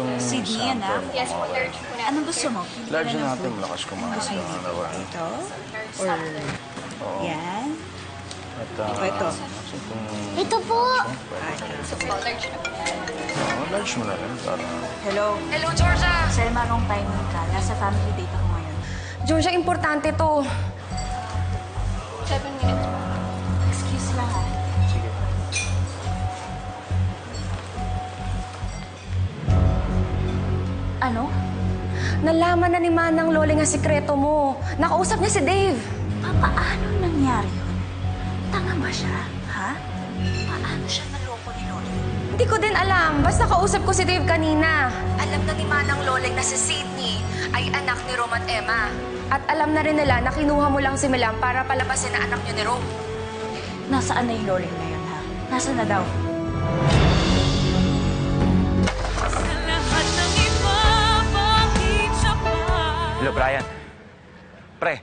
itong Sydney, anak? Yes po, large po natin. Anong gusto mo? Pili ka Large na ng natin, food. malakas kumain. Gusto mo dito? Ito? Or... Oo. Yan? At, O ito? itong... Ito po! So po, large na po. Large mo na rin para... Hello? Hello, Georgia! Selma, anong timing ka? Nasa family date ako ngayon. Georgia, importante to. 7 minutes po. Excuse lang ha. Sige. Ano? Nalaman na ni Manang Loling ang sikreto mo. Nakausap niya si Dave. Paano nangyari yun? Tanga ba siya? Ha? Paano siya naloko ni Loli? Hindi ko din alam. Basta kausap ko si Dave kanina. Alam na ni Manang Loling na si Sydney ay anak ni Rom at Emma. At alam na rin nila na kinuha mo lang si Milam para palabasin na anak niyo ni Rom. Nasaan na yung Loli ngayon, ha? Nasaan na daw? Hello, Brian. Pre,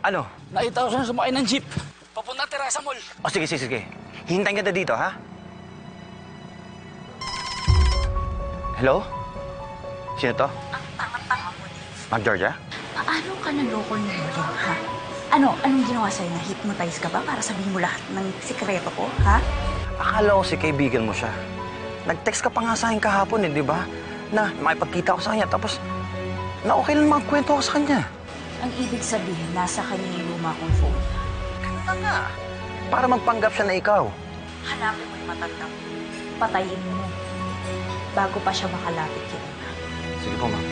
ano? Nakita ko siya sumakay ng jeep. Papunta Terasa Mall. O, sige, sige, sige. Hintayin kita dito, ha? Hello? Sino to? Ang tanga-tanga mo, Dave. Mag Georgia? Paano ka naloko ni Loli, ha? Anong ginawa sa'yo? Na-hypnotize ka ba para sabihin mo lahat ng sikreto ko, ha? Akala ko si kaibigan mo siya. Nag-text ka pa nga sa akin kahapon, di ba? Na makipagkita ko sa kanya, tapos na okay lang magkwento ko sa kanya. Ang ibig sabihin, nasa kanya yung luma kong phone. Ganun na nga. Para magpanggap siya na ikaw. Hanapin mo yung matandang. Patayin mo. Bago pa siya makalapit kay Emma. Sige po, ma'am.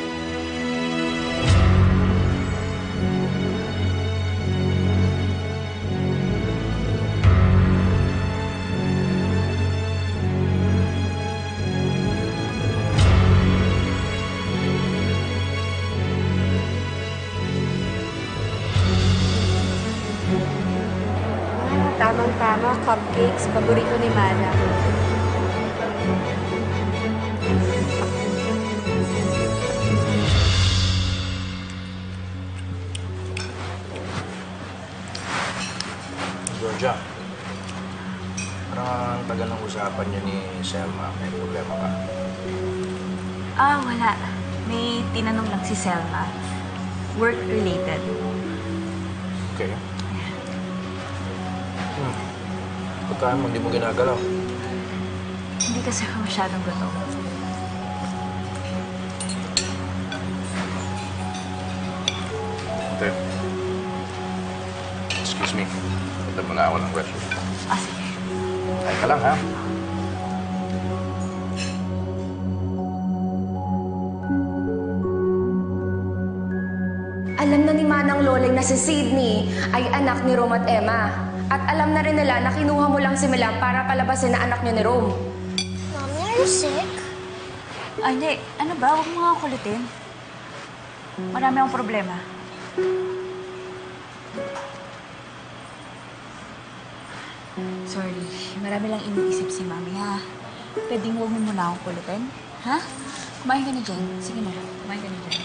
Tamang-tama, cupcakes, paborito ni Mana. Georgia, parang ang tagal ng usapan niyo ni Selma. May problema ka. Wala. May tinanong lang si Selma. Work-related. Okay. Pagkain mo, hindi mo ginagalaw. Hindi kasi ako masyadong gutom. Okay. Excuse me. Punta mo na ako ng restroom. Sige. Ay ka lang, ha? Alam na ni Manang Loling na si Sydney ay anak ni Rom at Emma. At alam na rin nila na kinuha mo lang si Milam para palabasin na anak niyo ni Rom. Mommy, are you sick? Hindi. Ano ba? Huwag mo nga kulitin. Marami akong problema. Sorry. Marami lang iniisip si Mami, ha? Pwedeng huwag mo muna akong kulitin? Ha? Kumain ka na dyan. Sige na. Kumain ka na dyan.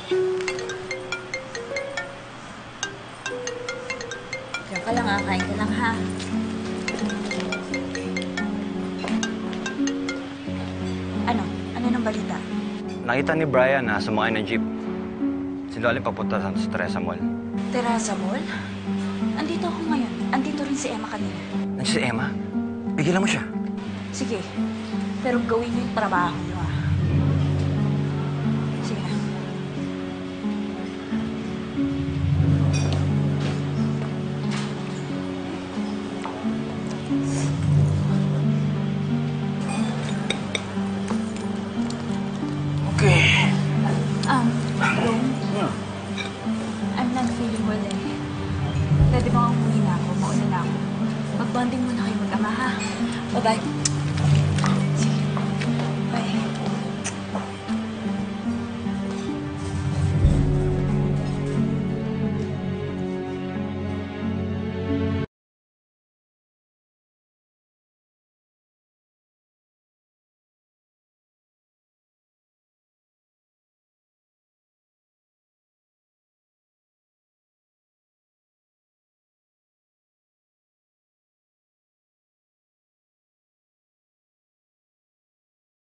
Diyan ka lang, ha? Kain ka lang, ha? Ano nang balita? Nakita ni Brian na sumakay ng jeep. Si Loli papunta sa Teresa Mall. Terasa Mall? Andito ako ngayon. Andito rin si Emma kanina. Nandiyan si Emma. Pigilan mo siya. Sige. Pero gawin niyo yung trabaho niyo, ha? Sige na. Okay. Rome, I'm not feeling well eh. Pwede bang umuwi na ako? Mauna na ako. Mag-bonding muna kayo mag-ama, ha? Bye-bye.